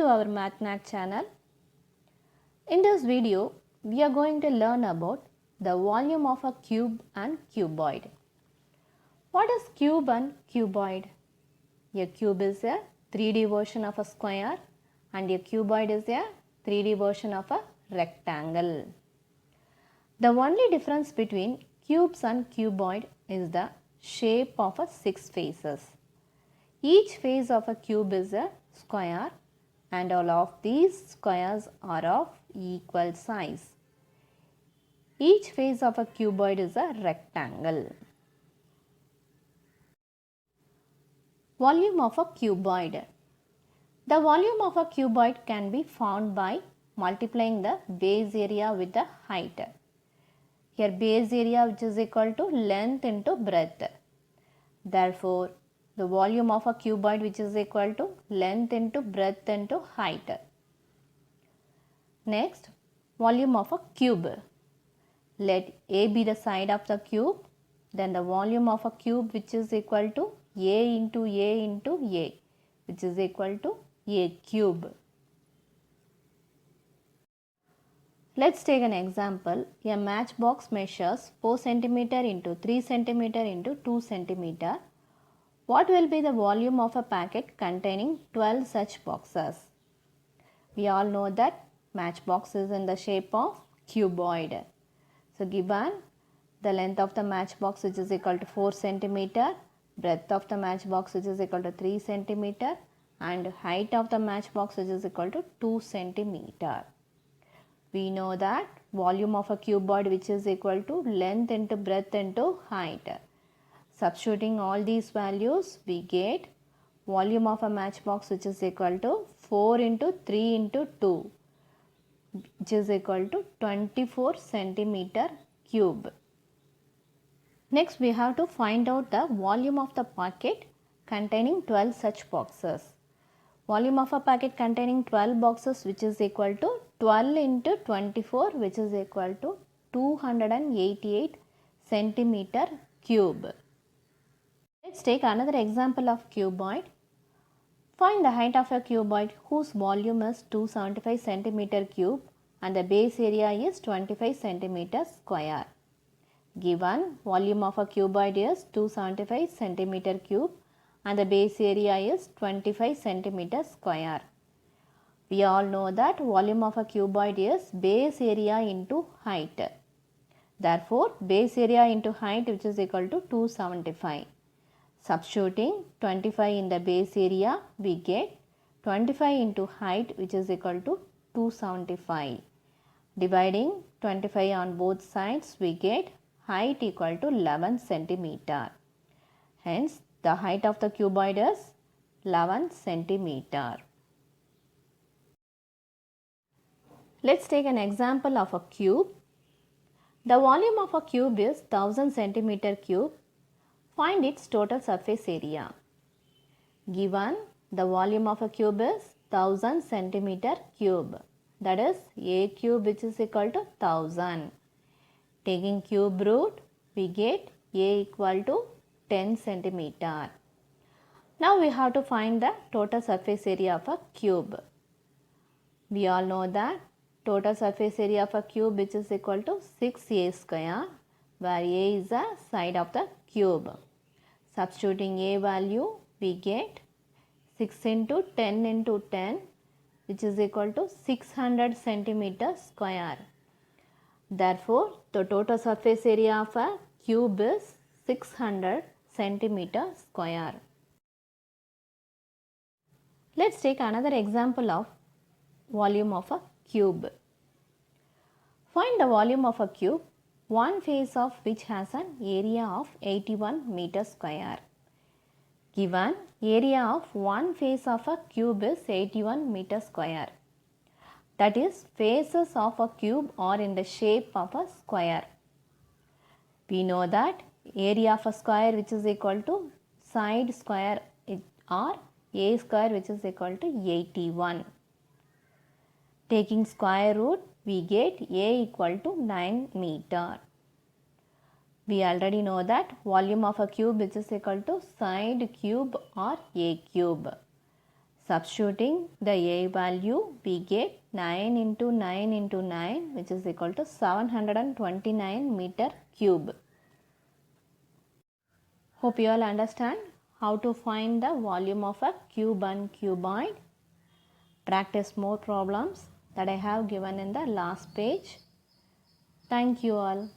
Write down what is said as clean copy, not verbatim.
to our MathNack channel. In this video, we are going to learn about the volume of a cube and cuboid. What is cube and cuboid? A cube is a 3D version of a square and a cuboid is a 3D version of a rectangle. The only difference between cubes and cuboid is the shape of a 6 faces. Each face of a cube is a square and all of these squares are of equal size. Each face of a cuboid is a rectangle. Volume of a cuboid. The volume of a cuboid can be found by multiplying the base area with the height. Here base area which is equal to length into breadth. Therefore, the volume of a cuboid which is equal to length into breadth into height. Next, volume of a cube. Let A be the side of the cube, then the volume of a cube which is equal to A into A into A, which is equal to A cube. Let's take an example. A matchbox measures 4 cm into 3 cm into 2 cm. What will be the volume of a packet containing 12 such boxes? We all know that matchbox is in the shape of cuboid. So given the length of the matchbox which is equal to 4 cm, breadth of the matchbox which is equal to 3 cm and height of the matchbox which is equal to 2 cm. We know that volume of a cuboid which is equal to length into breadth into height. Substituting all these values, we get volume of a matchbox which is equal to 4 into 3 into 2, which is equal to 24 centimeter cube. Next, we have to find out the volume of the packet containing 12 such boxes. Volume of a packet containing 12 boxes which is equal to 12 into 24 which is equal to 288 centimeter cube. Let's take another example of cuboid. Find the height of a cuboid whose volume is 275 centimeter cube and the base area is 25 centimeter square. Given volume of a cuboid is 275 centimeter cube and the base area is 25 centimeter square. We all know that volume of a cuboid is base area into height. Therefore, base area into height which is equal to 275. Substituting 25 in the base area, we get 25 into height which is equal to 275. Dividing 25 on both sides, we get height equal to 11 centimeter. Hence, the height of the cuboid is 11 centimeter. Let's take an example of a cube. The volume of a cube is 1000 centimeter cube. Find its total surface area. Given the volume of a cube is 1000 centimeter cube, that is A cube which is equal to 1000. Taking cube root, we get A equal to 10 centimeter. Now we have to find the total surface area of a cube. We all know that total surface area of a cube which is equal to 6A square, where A is the side of the cube. Substituting A value, we get 6 into 10 into 10 which is equal to 600 centimeter square. Therefore, the total surface area of a cube is 600 centimeter square. Let's take another example of volume of a cube. Find the volume of a cube, one face of which has an area of 81 meter square. Given area of one face of a cube is 81 meter square. That is, faces of a cube are in the shape of a square. We know that area of a square which is equal to side square or A square which is equal to 81. Taking square root, we get A equal to 9 meter. We already know that volume of a cube which is equal to side cube or A cube. Substituting the A value, we get 9 into 9 into 9, which is equal to 729 meter cube. Hope you all understand how to find the volume of a cube and cuboid. Practice more problems that I have given in the last page. Thank you all.